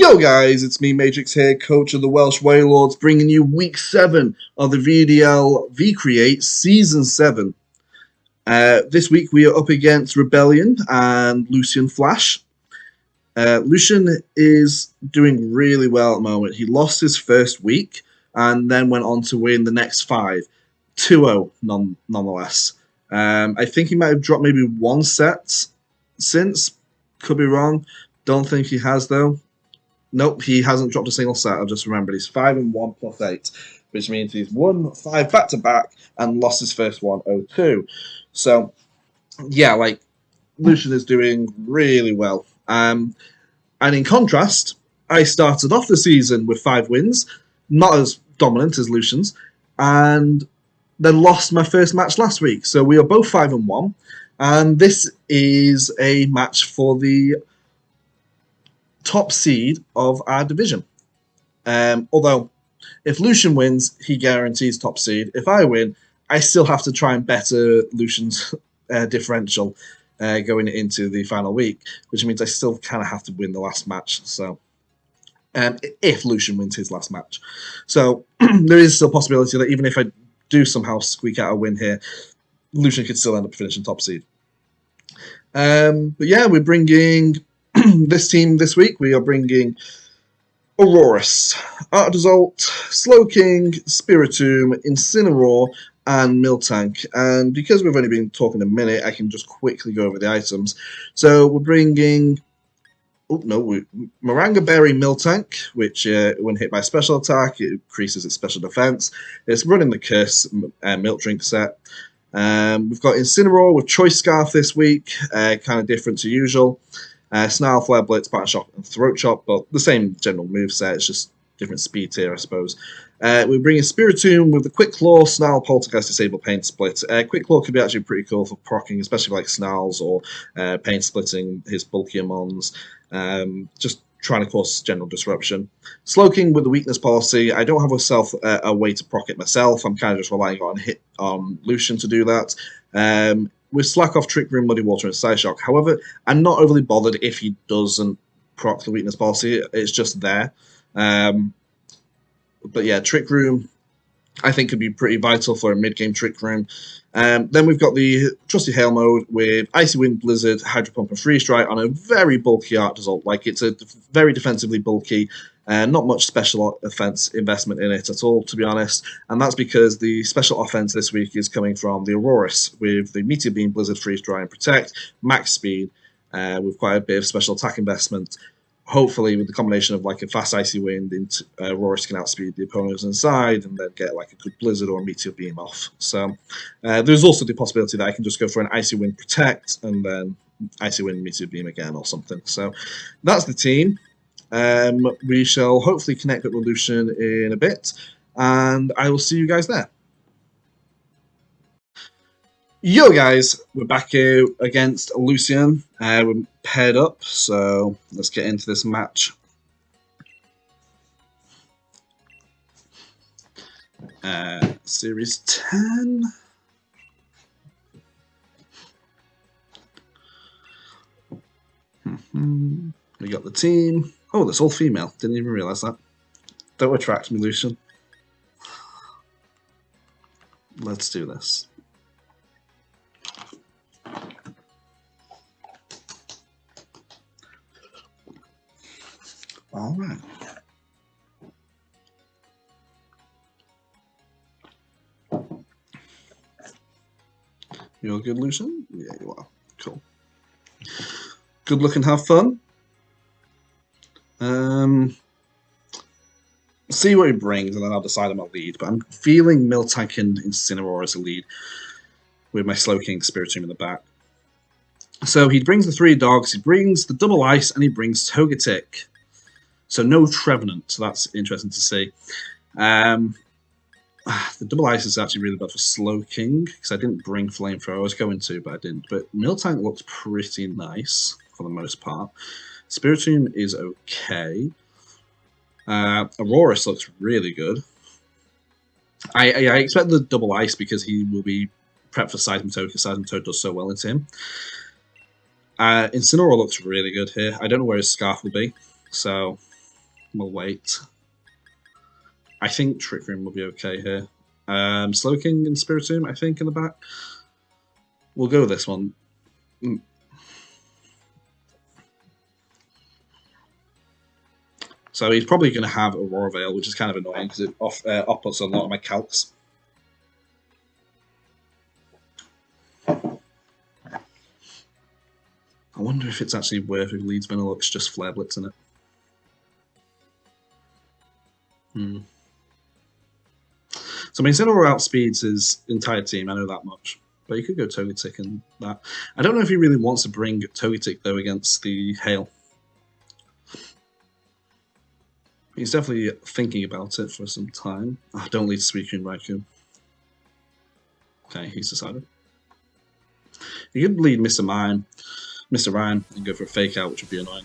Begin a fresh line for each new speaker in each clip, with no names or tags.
Yo guys, it's me Matrix here, coach of the Welsh Wailords, bringing you week 7 of the VDL V-Create Season 7. This week we are up against Rebellion and Lucian Flash. Lucian is doing really well at the moment. He lost his first week and then went on to win the next 5. 2-0 nonetheless. I think he might have dropped maybe one set since. Could be wrong. Don't think he has though. Nope, he hasn't dropped a single set. I've just remembered he's 5-1 plus 8, which means he's won 5 back to back and lost his first one 0-2. So, yeah, like Lucian is doing really well. And in contrast, I started off the season with 5 wins, not as dominant as Lucian's, and then lost my first match last week. So we are both 5-1, and this is a match for the top seed of our division. Although, if Lucian wins, he guarantees top seed. If I win, I still have to try and better Lucian's differential going into the final week, which means I still kind of have to win the last match. So, if Lucian wins his last match, so there is still a possibility that even if I do somehow squeak out a win here, Lucian could still end up finishing top seed. But yeah, we're bringing this team this week. We are bringing Aurorus, Artazalt, Slowking, Spiritomb, Incineroar, and Miltank. And because we've only been talking a minute, I can just quickly go over the items. So we're bringing Maranga Berry Miltank, which when hit by special attack, it increases its special defense. It's running the Curse Milk Drink set. We've got Incineroar with Choice Scarf this week, kind of different to usual. Snarl, Flare, Blitz, Pattern Shock, and Throat Chop, but the same general moveset, it's just different speed tier, I suppose. We're bringing Spiritomb with the Quick Claw, Snarl, Poltergeist, Disable, Pain Split. Quick Claw could be actually pretty cool for proccing, especially like Snarls or Pain Splitting his bulkier mons. Just trying to cause general disruption. Slowking with the Weakness Policy. I don't have a way to proc it myself. I'm kind of just relying on Lucian to do that. With Slack Off, Trick Room, Muddy Water, and Psyshock. However, I'm not overly bothered if he doesn't proc the Weakness Policy. It's just there. But yeah, Trick Room, I think, could be pretty vital for a mid-game Trick Room. Then we've got the Trusty Hail mode with Icy Wind, Blizzard, Hydro Pump, and Freeze Strike on a very bulky Artazalt. Like, it's a very defensively bulky, not much special offense investment in it at all, to be honest. And that's because the special offense this week is coming from the Aurorus with the Meteor Beam, Blizzard, Freeze Dry, and Protect, max speed, with quite a bit of special attack investment. Hopefully, with the combination of like a fast Icy Wind, Aurorus can outspeed the opponents inside and then get like a good Blizzard or a Meteor Beam off. So there's also the possibility that I can just go for an Icy Wind Protect and then Icy Wind Meteor Beam again or something. So that's the team. We shall hopefully connect with Lucian in a bit, and I will see you guys there. Yo guys, we're back here against Lucian. We're paired up, so let's get into this match. Series 10. We got the team. Oh, that's all female. Didn't even realise that. Don't attract me, Lucian. Let's do this. All right. You're good, Lucian? Yeah, you are. Cool. Good luck and have fun. See what he brings, and then I'll decide on my lead. But I'm feeling Miltank and Incineroar as a lead with my Slowking Spiritomb in the back. So he brings the 3 dogs, he brings the double ice, and he brings Togetic. So no Trevenant, so that's interesting to see. The double ice is actually really bad for Slowking, because I didn't bring Flamethrower. I was going to, but I didn't. But Miltank looks pretty nice, for the most part. Spiritomb is okay. Aurorus looks really good. I expect the double ice because he will be prepped for Seismitoad, because Seismitoad does so well into him. Incineroar looks really good here. I don't know where his Scarf will be, so we'll wait. I think Trick Room will be okay here. Slowking and Spiritomb, I think, in the back. We'll go with this one. So he's probably going to have Aurora Veil, which is kind of annoying because it offputs a lot of my calcs. I wonder if it's actually worth if he leads Vanillux just Flare Blitz in it. So I mean, Incineroar outspeeds his entire team, I know that much. But he could go Togetic and that. I don't know if he really wants to bring Togetic, though, against the Hail. He's definitely thinking about it for some time. Oh, don't lead Suicune Raikou. Okay, he's decided. He could lead Mr. Rhyme, and go for a Fake Out, which would be annoying.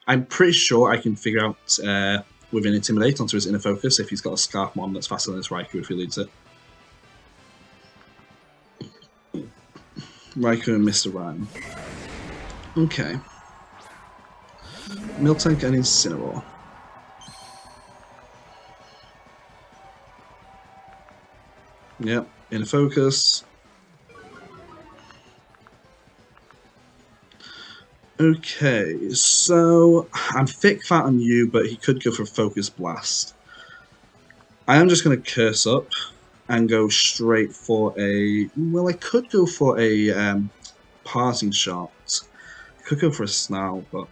I'm pretty sure I can figure out with an Intimidate onto his Inner Focus if he's got a Scarf Mon that's faster than his Raikou if he leads it. Raikou and Mr. Rhyme. Okay. Miltank and Incineroar. Yep, Inner Focus. Okay, so I'm thick fat on you, but he could go for Focus Blast. I am just going to Curse Up and go straight for a... Well, I could go for a Parting Shot. I could go for a Snarl, but...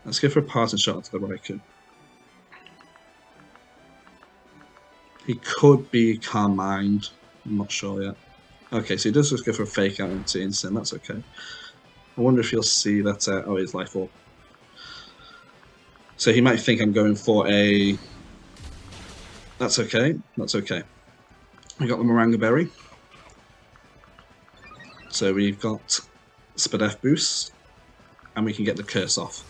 Let's go for a Parting Shot to the Raikou. He could be Calm Mind. I'm not sure yet. Okay, so he does just go for a Fake Out into Instant. That's okay. I wonder if he'll see that... oh, it's Life Orb. So he might think I'm going for a... That's okay. That's okay. We got the Moranga Berry. So we've got Spadef Boost. And we can get the Curse off.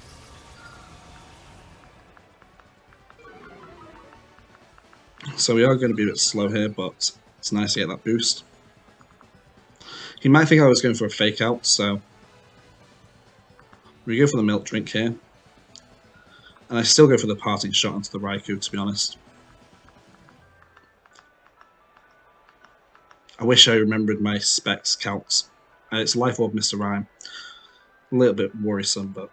So we are going to be a bit slow here, but it's nice to get that boost. He might think I was going for a Fake Out, so... We go for the Milk Drink here. And I still go for the Parting Shot onto the Raikou, to be honest. I wish I remembered my specs counts. It's Life Orb Mr. Rhyme. A little bit worrisome, but...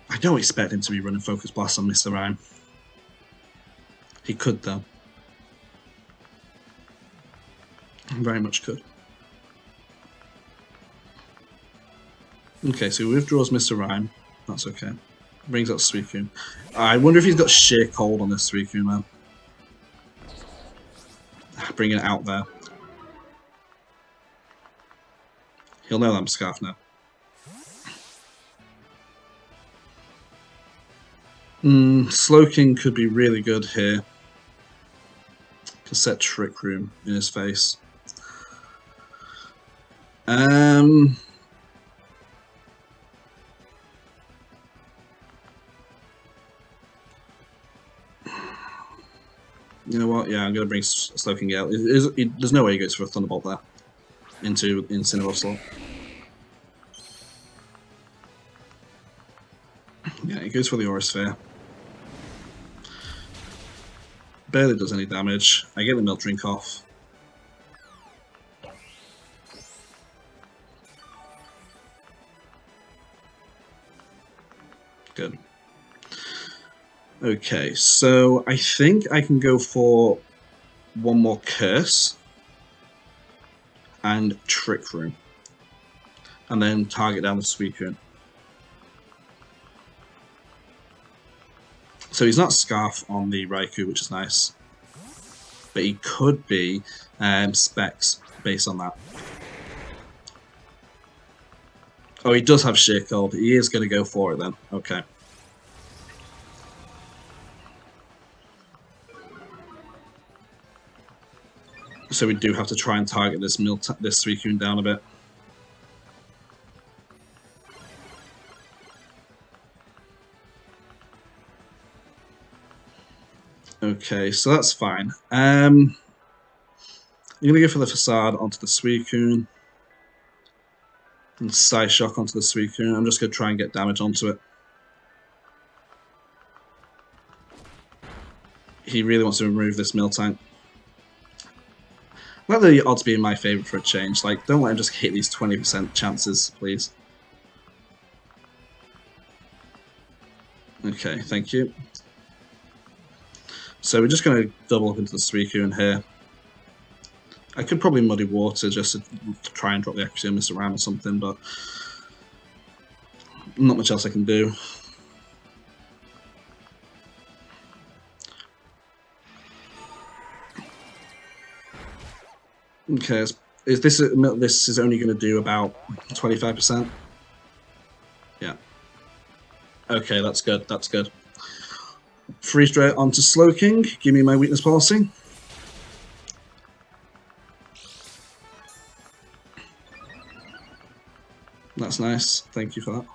I don't expect him to be running Focus Blast on Mr. Rhyme. He could, though. Very much could. Okay, so he withdraws Mr. Rhyme. That's okay. Brings up Suicune. I wonder if he's got Sheer Cold on this Suicune, man. Bringing it out there. He'll know that I'm Scarf now. Slowking could be really good here. Can set Trick Room in his face. You know what? Yeah, I'm going to bring Slowking out. There's no way he goes for a Thunderbolt there. Into Incineroar slot. Yeah, he goes for the Aura Sphere. Barely does any damage. I get the Milk Drink off. Good. Okay, so I think I can go for one more Curse and Trick Room. And then target down the Suicune. So he's not Scarf on the Raikou, which is nice. But he could be Specs based on that. Oh, he does have Sheer Cold. He is going to go for it then. Okay. So we do have to try and target this Suicune down a bit. Okay, so that's fine. I'm going to go for the Facade onto the Suicune. And Psyshock onto the Suicune. I'm just going to try and get damage onto it. He really wants to remove this Miltank. Let the odds be in my favour for a change. Like, don't let him just hit these 20% chances, please. Okay, thank you. So we're just going to double up into the Suicune here. I could probably Muddy Water just to try and drop the accuracy on Mr. Ram or something, but not much else I can do. Okay, is this is only going to do about 25%? Yeah. Okay, that's good. That's good. Freeze Dray onto Slowking. Give me my weakness policy. That's nice. Thank you for that.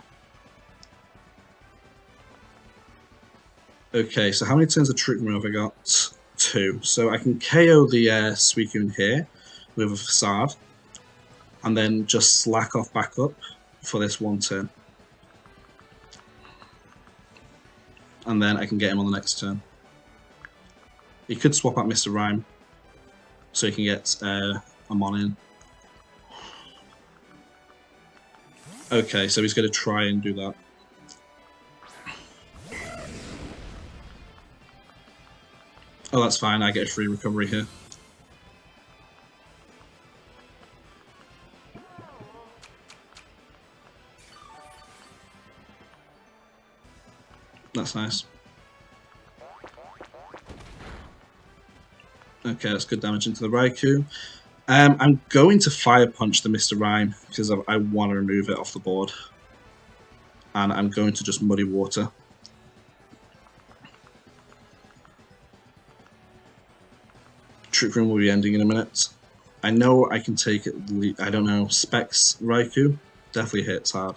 Okay, so how many turns of Trick Room have I got? 2. So I can KO the Suicune here with a Facade, and then just slack off back up for this 1 turn. And then I can get him on the next turn. He could swap out Mr. Rhyme, so he can get a Mon in. Okay, so he's going to try and do that. Oh, that's fine. I get a free recovery here. That's nice. Okay, that's good damage into the Raikou. I'm going to Fire Punch the Mr. Rhyme because I want to remove it off the board. And I'm going to just Muddy Water. Trick Room will be ending in a minute. I know I can take it. I don't know. Specs Raikou definitely hits hard.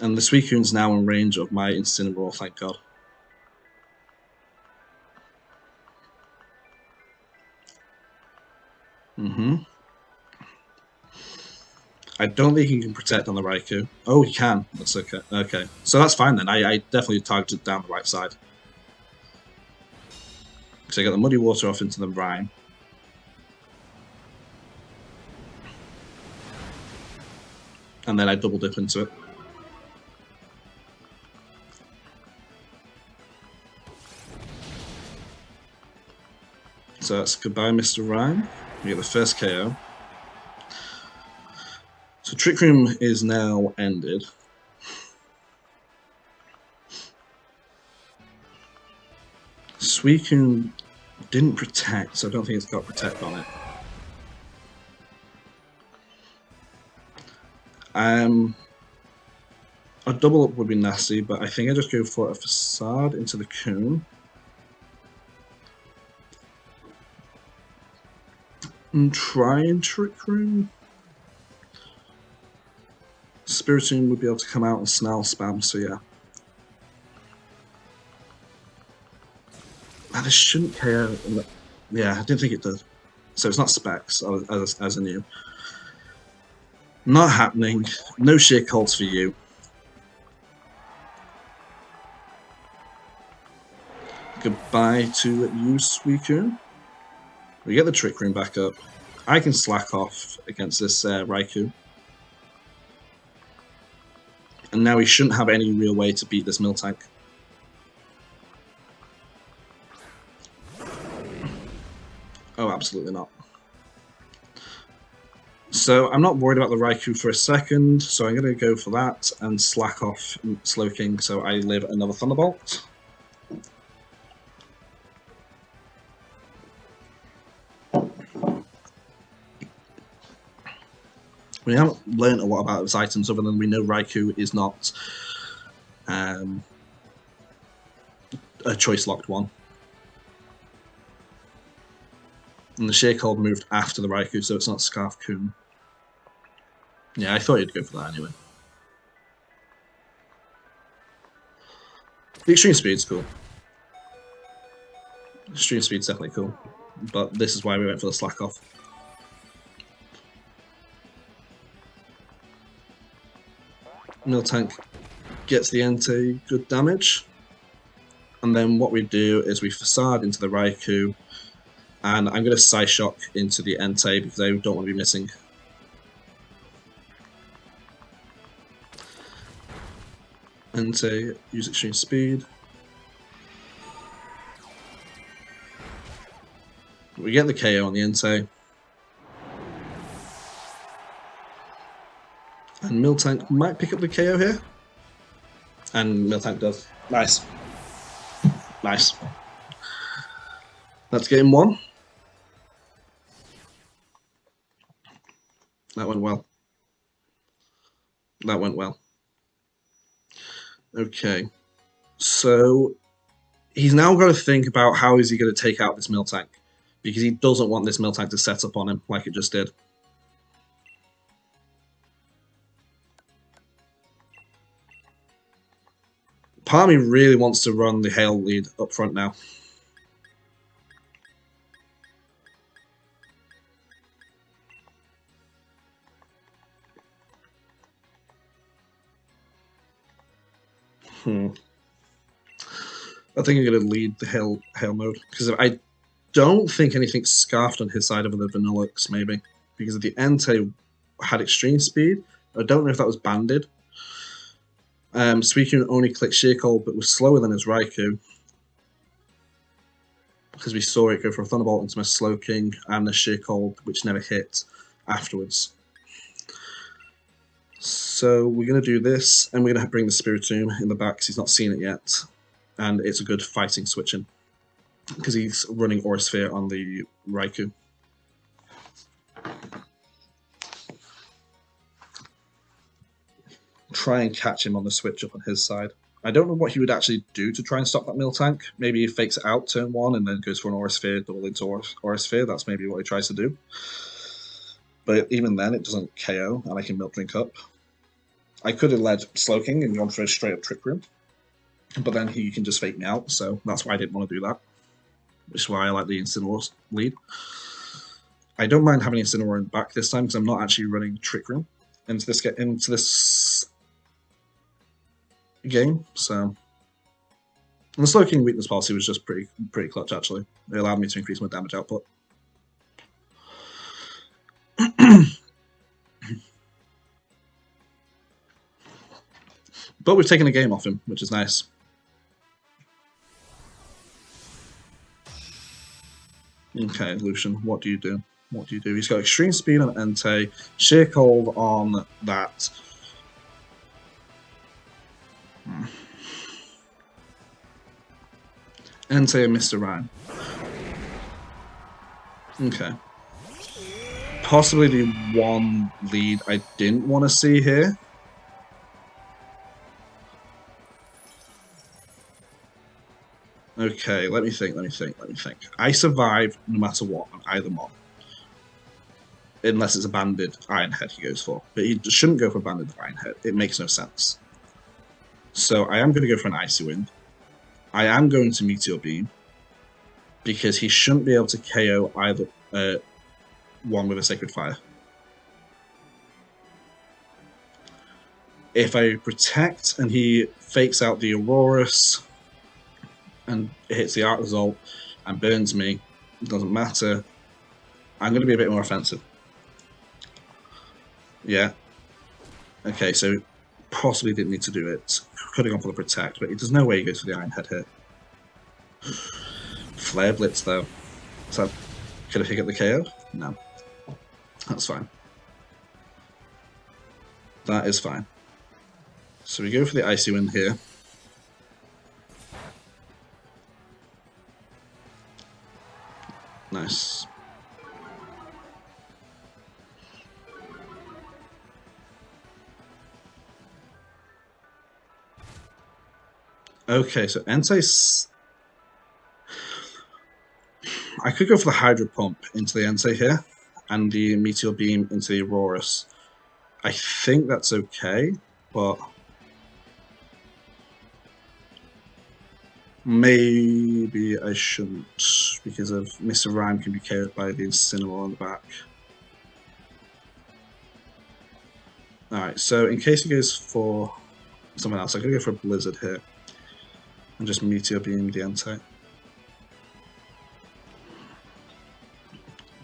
And the Suicune's now in range of my Incineroar, thank God. I don't think he can protect on the Raikou. Oh, he can. That's okay. Okay. So that's fine then. I definitely targeted down the right side. So I got the Muddy Water off into the Rhyme. And then I double dip into it. So that's goodbye, Mr. Rhyme. We get the first KO. So Trick Room is now ended. Suicune didn't protect, so I don't think it's got protect on it. A double up would be nasty, but I think I just go for a Facade into the Coon. And try and Trick Room. Spiritomb would be able to come out and Snarl spam, so yeah. And it shouldn't KO. Yeah, I didn't think it did. So it's not Specs, as I knew. Not happening. No sheer calls for you. Goodbye to you, Suicune. We get the Trick Room back up. I can slack off against this Raikou. And now he shouldn't have any real way to beat this Miltank. Oh, absolutely not. So I'm not worried about the Raikou for a second, so I'm going to go for that and slack off Slowking so I live another Thunderbolt. We haven't learned a lot about his items other than we know Raikou is not a choice locked one. And the Sheer Cold moved after the Raikou, so it's not Scarf Coon. Yeah, I thought you'd go for that anyway. The extreme speed's cool. Extreme speed's definitely cool. But this is why we went for the slack off. Miltank gets the Entei good damage. And then what we do is we Facade into the Raikou. And I'm going to Psyshock into the Entei because I don't want to be missing. Entei, use extreme speed. We get the KO on the Entei. And Miltank might pick up the KO here. And Miltank does. Nice. Nice. That's game one. That went well. That went well. Okay. So he's now got to think about how is he going to take out this Miltank. Because he doesn't want this Miltank to set up on him like it just did. Part of me really wants to run the Hail lead up front now. I think I'm going to lead the Hail mode. Because I don't think anything's scarfed on his side of the Vanillux, maybe. Because the Entei had extreme speed. I don't know if that was banded. Suicune only clicked Sheer Cold, but was slower than his Raikou. Because we saw it go for a Thunderbolt into my Slowking and a Sheer Cold, which never hit afterwards. So we're going to do this, and we're going to bring the Spiritomb in the back because he's not seen it yet. And it's a good fighting switching. Because he's running Aura Sphere on the Raikou. Try and catch him on the switch up on his side. I don't know what he would actually do to try and stop that Miltank. Maybe he fakes it out turn one and then goes for an Aura Sphere, double into Aura Sphere. That's maybe what he tries to do. But even then, it doesn't KO, and I can Milk Drink up. I could have led Slowking and gone for a straight up Trick Room. But then he can just fake me out, so that's why I didn't want to do that. Which is why I like the Incineroar lead. I don't mind having Incineroar in the back this time because I'm not actually running Trick Room into this game. So, and the Slowking weakness policy was just pretty clutch actually. It allowed me to increase my damage output. But we've taken a game off him, which is nice. Okay, Lucian, what do you do? What do you do? He's got extreme speed on Entei, Sheer Cold on that. Entei and Mr. Rhyme. Okay. Possibly the one lead I didn't want to see here. Okay, let me think. I survive no matter what on either mod. Unless it's a banded Iron Head he goes for. But he shouldn't go for a banded Iron Head. It makes no sense. So I am going to go for an Icy Wind. I am going to Meteor Beam. Because he shouldn't be able to KO either one with a Sacred Fire. If I protect and he fakes out the Aurorus and hits the Art Result and burns me, it doesn't matter. I'm going to be a bit more offensive. Yeah. Okay, so possibly didn't need to do it. Could have gone for the Protect, but there's no way he goes for the Iron Head here. Flare Blitz, though. So, could he get the KO? No. That's fine. That is fine. So we go for the Icy Wind here. Nice. Okay, so Entei's... I could go for the Hydro Pump into the Entei here, and the Meteor Beam into the Aurorus. I think that's okay, but... Maybe I shouldn't, because of Mr. Rhyme can be KO'd by the Incineroar on the back. Alright, so in case he goes for someone else, I'm going to go for a Blizzard here. And just Meteor Beam the Entei.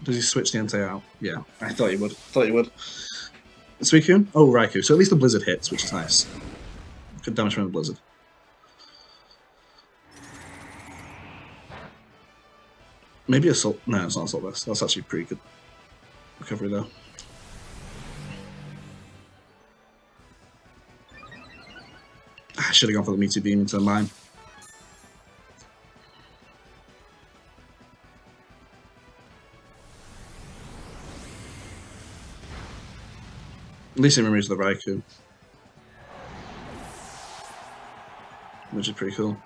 Does he switch the Entei out? Yeah, I thought he would. Suicune? Oh, Raikou. So at least the Blizzard hits, which is nice. Good damage from the Blizzard. Maybe Assault. No, it's not Assault Vest. That's actually pretty good recovery, though. I should have gone for the Meteor Beam into mine. At least it removes the Raikou. Which is pretty cool.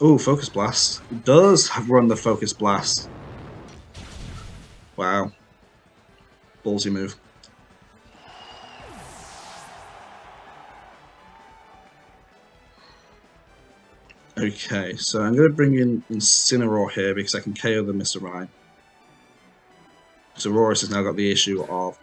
Oh, Focus Blast. It does run the Focus Blast. Wow. Ballsy move. Okay, so I'm going to bring in Incineroar here because I can KO the Mr. Rhyme. So Aurorus has now got the issue of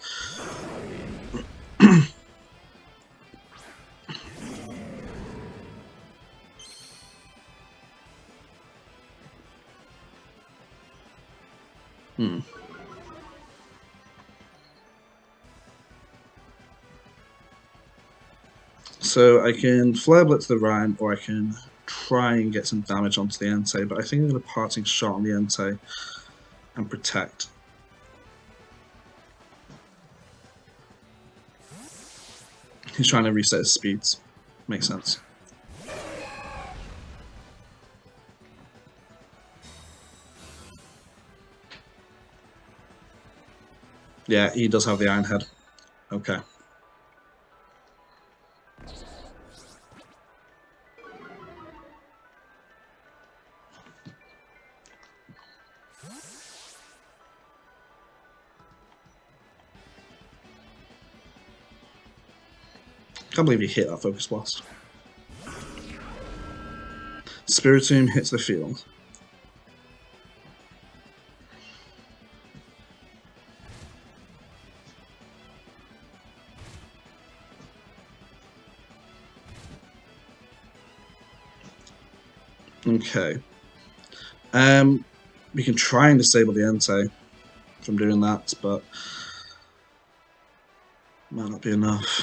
So I can Flare Blitz the Rhyme, or I can try and get some damage onto the Entei, but I think I'm going to Parting Shot on the Entei and Protect. He's trying to reset his speeds. Makes sense. Yeah, he does have the Iron Head. Okay. Can't believe he hit that Focus Blast. Spiritomb hits the field. Okay. We can try and disable the Entei from doing that, but might not be enough.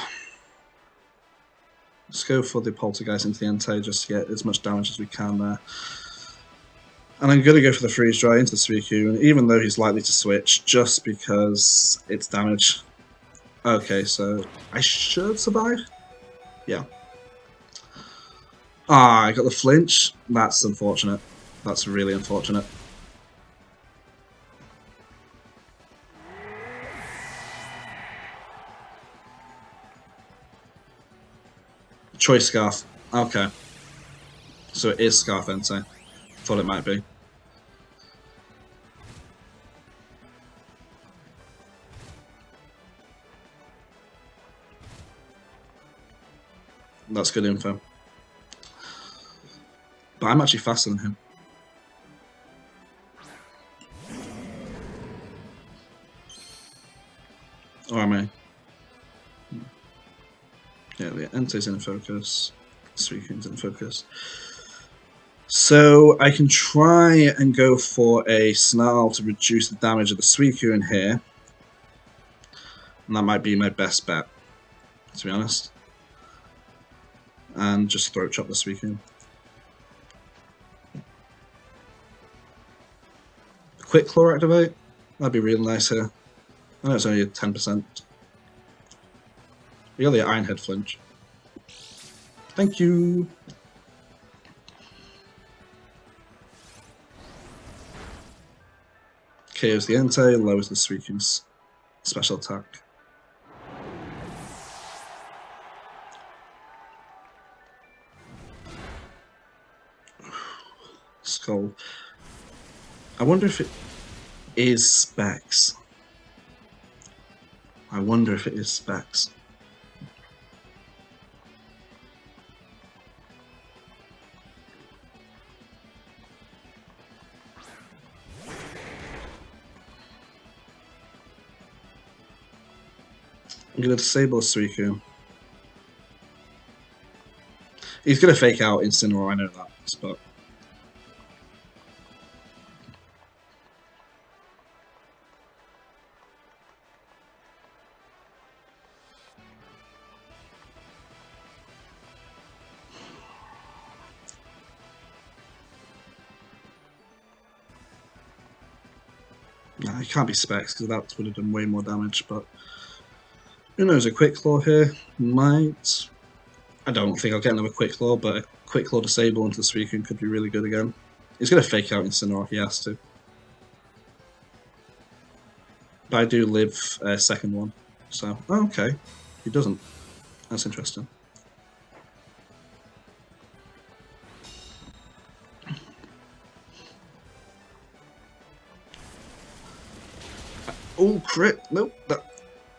Let's go for the Poltergeist into the Entei just to get as much damage as we can there. And I'm going to go for the Freeze Dry into the Suicune, even though he's likely to switch, just because it's damage. Okay, so I should survive? Yeah. Ah, I got the flinch. That's unfortunate. That's really unfortunate. Choice Scarf. Okay. So it is Scarf Entei. Thought it might be. That's good info. But I'm actually faster than him. Or am I? Yeah, the Entei's in focus. Suicune's in focus. So I can try and go for a Snarl to reduce the damage of the Suicune here. And that might be my best bet, to be honest. And just Throat Chop the Suicune. Quick Claw activate? That'd be really nice here. I know it's only 10%. We got the Iron Head flinch. Thank you! KOs the Entei, lowers the Suicune's special attack. Skull. I wonder if it is Specs. I wonder if it is Specs. I'm going to disable Suicune. He's going to fake out Incineroar, I know that, but... Nah, it can't be Specs, because that would have done way more damage, but... Who knows, a Quick Claw here might... I don't think I'll get another Quick Claw, but a Quick Claw disable into Suicune could be really good again. He's going to fake out Incineroar, he has to. But I do live a second one, so... Oh, okay. He doesn't. That's interesting. Oh, crit! Nope, that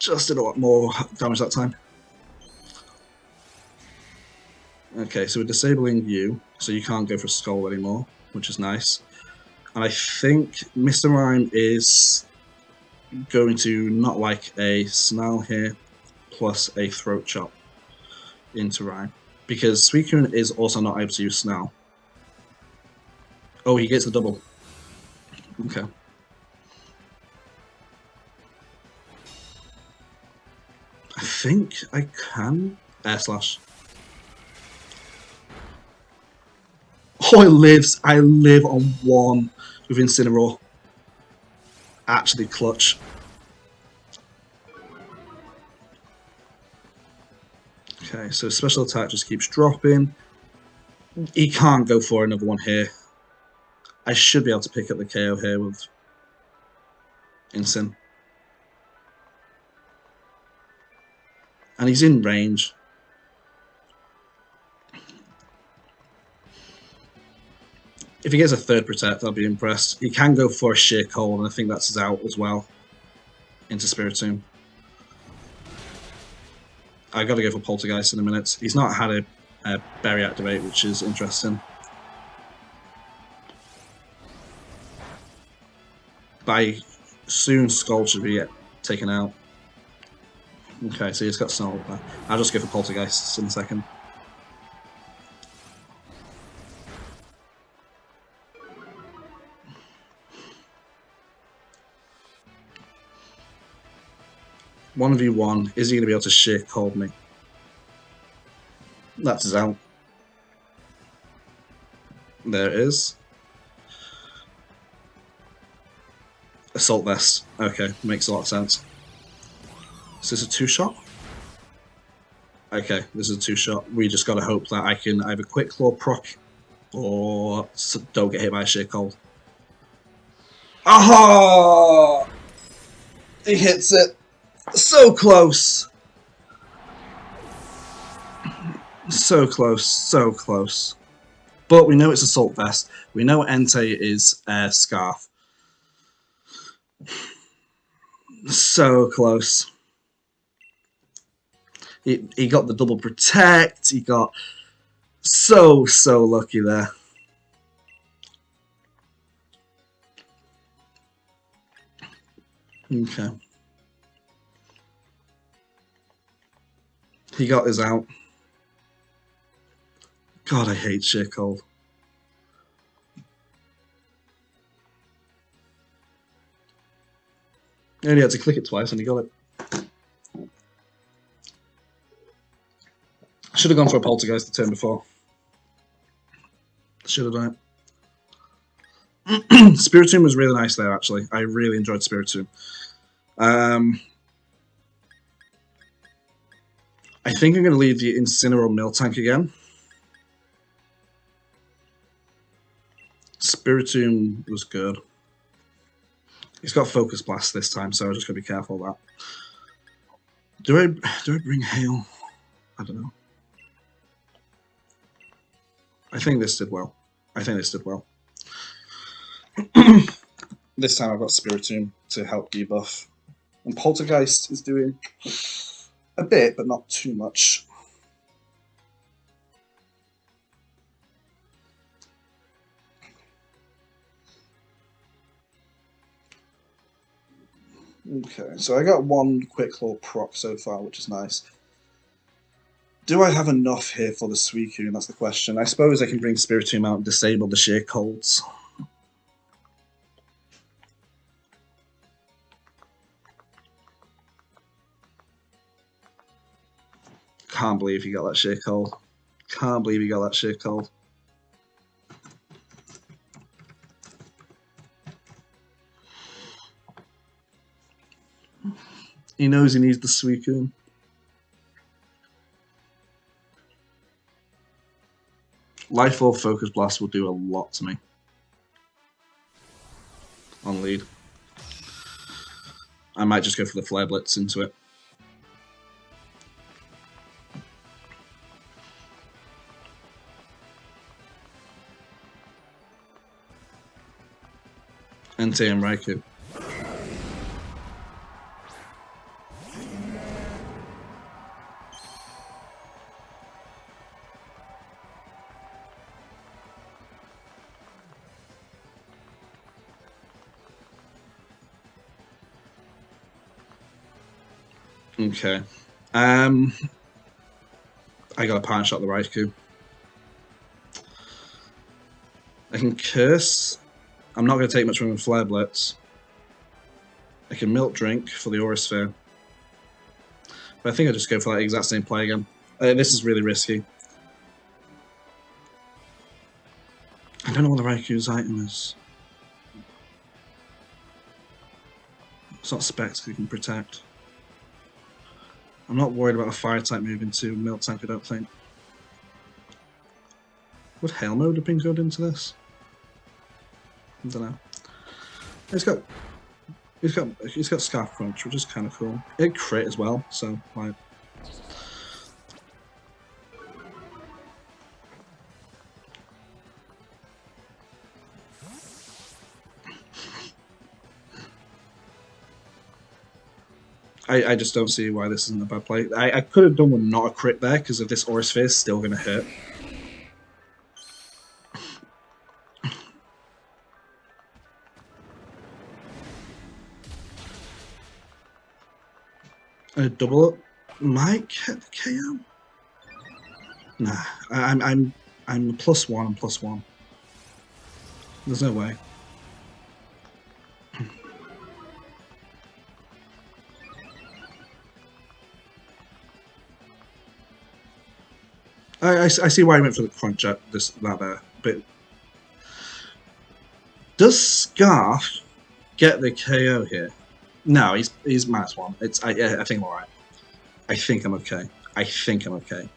just did a lot more damage that time. Okay, so we're disabling you, so you can't go for Skull anymore, which is nice. And I think Mr. Mime is going to not like a Snarl here, plus a Throat Chop into Rhyme. Because Suicune is also not able to use Snarl. Oh, he gets the double. Okay. I think I can Air Slash. Oh, it lives. I live on one with Incineroar. Actually clutch. Okay, so special attack just keeps dropping. He can't go for another one here. I should be able to pick up the KO here with Incin. And he's in range. If he gets a third Protect, I'll be impressed. He can go for a Sheer Cold, and I think that's his out as well. Into Spiritomb. I gotta go for Poltergeist in a minute. He's not had a Berry activate, which is interesting. By soon, Skull should be taken out. Okay, so he's got Snarl there. I'll just go for Poltergeist in a second. One v one. Is he going to be able to Sheer Cold me? That's his out. There it is. Assault Vest. Okay, makes a lot of sense. Is this a two-shot? Okay, this is a two-shot. We just got to hope that I can either Quick Claw proc or don't get hit by a Sheer Cold. Aha! He hits it. So close. So close. So close. But we know it's Assault Vest. We know Entei is Scarf. So close. He got the double Protect. He got so lucky there. Okay. He got his out. God, I hate Sheer Cold. I only had to click it twice and he got it. Should have gone for a Poltergeist the turn before. Should have done it. Spiritomb was really nice there, actually. I really enjoyed Spiritomb. I think I'm going to leave the Incineroar Miltank again. Spiritomb was good. He's got Focus Blast this time, so I'm just going to be careful of that. Do I bring Hail? I don't know. I think this did well. This time I've got Spiritomb to help debuff. And Poltergeist is doing a bit, but not too much. Okay, so I got one quick little proc so far, which is nice. Do I have enough here for the Suicune? That's the question. I suppose I can bring Spiritomb out and disable the sheer colds. Can't believe he got that sheer cold. Can't believe he got that sheer cold. He knows he needs the Suicune. Life Orb Focus Blast will do a lot to me. On lead. I might just go for the Flare Blitz into it. NT and Raikou. Okay. I got a Power Shot the Raikou. I can Curse. I'm not going to take much from a Flare Blitz. I can Milk Drink for the Aura Sphere. But I think I'll just go for that exact same play again. This is really risky. I don't know what the Raikou's item is. It's not Specs we can protect. I'm not worried about a Fire type moving to Milk Tank, I don't think. Would Hail Mode have been good into this? I don't know. He's got Scarf Crunch, which is kind of cool. It crit as well, so like. I just don't see why this isn't a bad play. I could have done with not a crit there because of this Aura Sphere is still going to hurt. Double up might get the KO. Nah, I'm +1. I'm +1. There's no way. I see why he went for the crunch at that there, but does Scarf get the KO here? No, he's -1. I think I'm alright. I think I'm okay. I think I'm okay.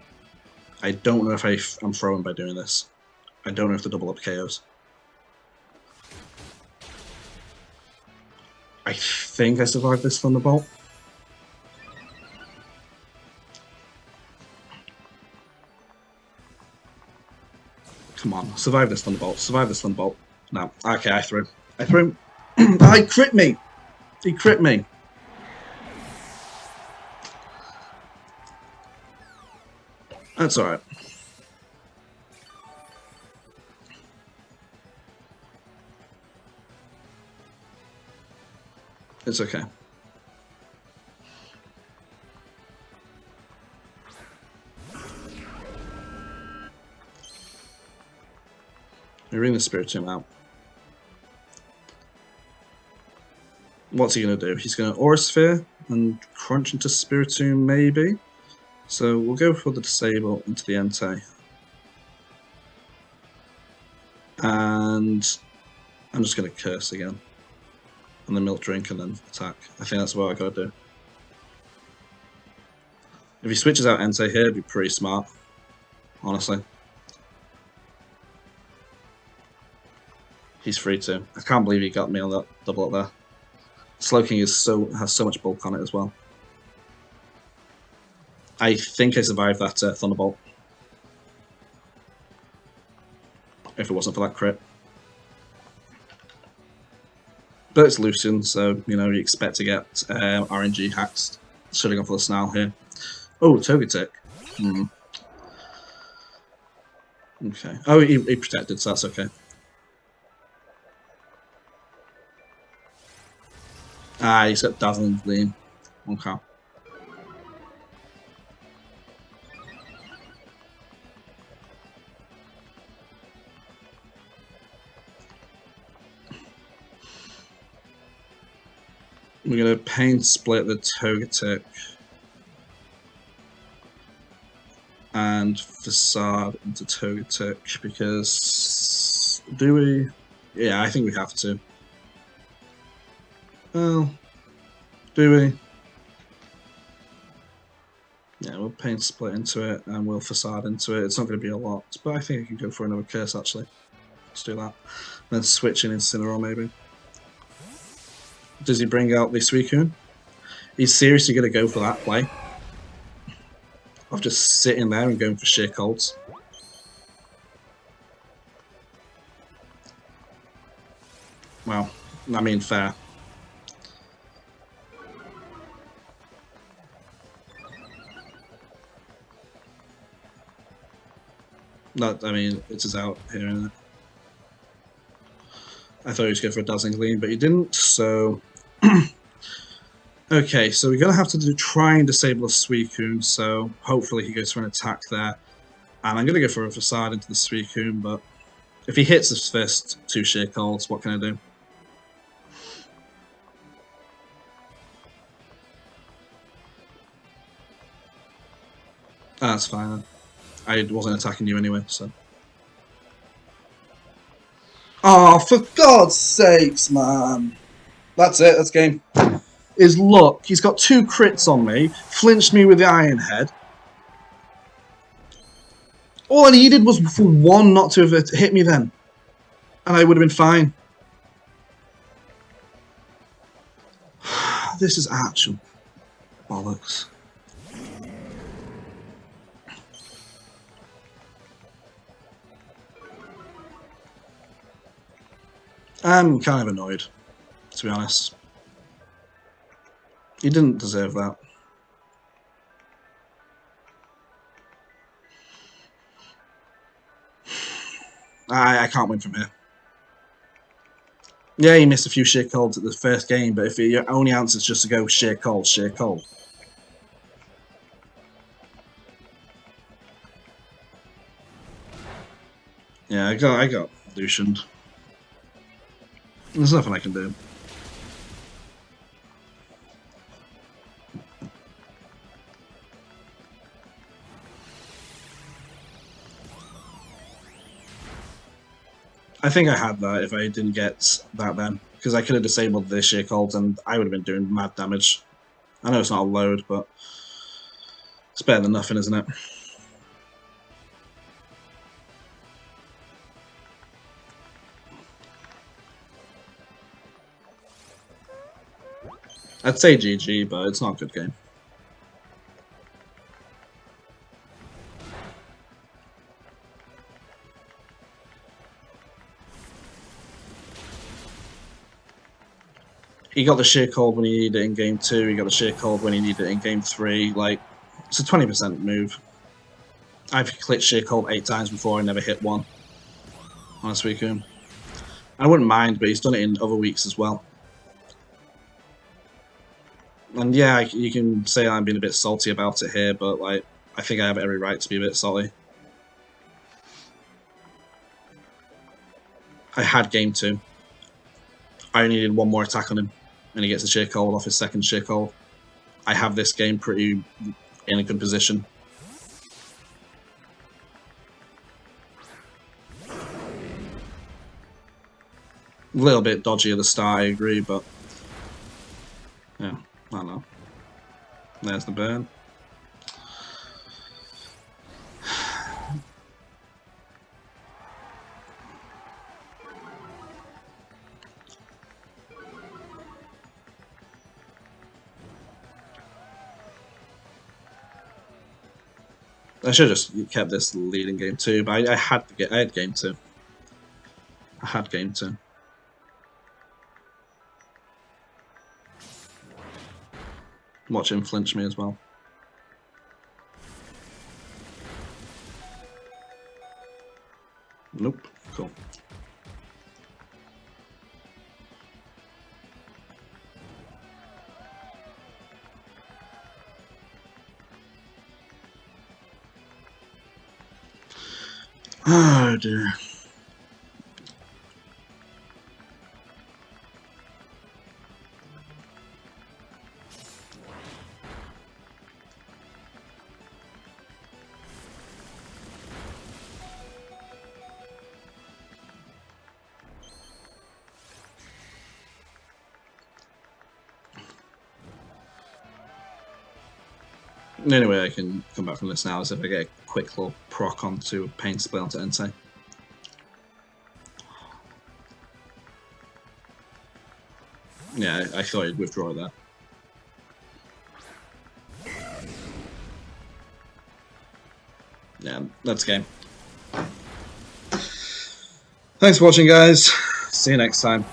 I don't know if I'm throwing by doing this. I don't know if the double up KOs. I think I survived this Thunderbolt. Come on, survive this Thunderbolt. Survive this Thunderbolt. No. Okay, I threw. I threw. I crit me! He crit me. That's alright. It's okay. We bring the Spiritomb out. What's he going to do? He's going to Aura Sphere and crunch into Spiritomb maybe. So we'll go for the Disable into the Entei. And I'm just going to Curse again. And then Milk Drink and then attack. I think that's what I got to do. If he switches out Entei here, it'd be pretty smart. Honestly. He's free too. I can't believe he got me on that double up there. Slowking has so much bulk on it as well. I think I survived that Thunderbolt. If it wasn't for that crit. But it's Lucian, so, you know, you expect to get RNG hacks. Should have gone for the Snarl here. Oh, Togetic. Okay. Oh, he protected, so that's okay. Ah, he's got Dazzling Gleam. Okay. We're going to Pain Split the Togetic. And Facade into Togetic because... Do we? Yeah, I think we have to. Well, do we? Yeah, we'll Pain Split into it and we'll Facade into it. It's not going to be a lot, but I think I can go for another Curse actually. Let's do that. Then switch in Incineroar maybe. Does he bring out the Suicune? He's seriously going to go for that play of just sitting there and going for sheer colds. Well, I mean, fair. Not, I mean, it is out here, isn't it? I thought he was going for a Dazzling Gleam, but he didn't, so... Okay, so we're going to have to try and disable a Suicune, so hopefully he goes for an attack there. And I'm going to go for a Facade into the Suicune, but if he hits his first 2 sheer colds, what can I do? That's fine. I wasn't attacking you anyway, so... Oh, for God's sakes, man! That's it, that's game. His luck, he's got 2 crits on me, flinched me with the Iron Head. All I needed was for 1 not to have hit me then. And I would have been fine. This is actual bollocks. I'm kind of annoyed, to be honest. He didn't deserve that. I can't win from here. Yeah, he missed a few sheer colds at the first game, but if your only answer is just to go sheer cold, sheer cold. Yeah, I got Lucianed. There's nothing I can do. I think I had that if I didn't get that then, because I could have disabled the sheer colds and I would have been doing mad damage. I know it's not a load, but it's better than nothing, isn't it? I'd say GG, but it's not a good game. He got the sheer cold when he needed it in game 2, he got the sheer cold when he needed it in game 3, like, it's a 20% move. I've clicked sheer cold 8 times before and never hit 1 on a Suicune. I wouldn't mind, but he's done it in other weeks as well. And yeah, you can say I'm being a bit salty about it here, but like, I think I have every right to be a bit salty. I had game 2. I only needed 1 more attack on him, and he gets a sheer cold off his second sheer cold. I have this game pretty in a good position. A little bit dodgy at the start, I agree, but yeah, I don't know. There's the burn. I should have just kept this lead in game 2, but I had game 2. I had game 2. Watch him flinch me as well. Nope. Cool. Oh dear. The only way I can come back from this now is if I get a quick little proc onto Pain Spell onto Entei. Yeah, I thought he'd withdraw that. Yeah, that's game. Thanks for watching, guys. See you next time.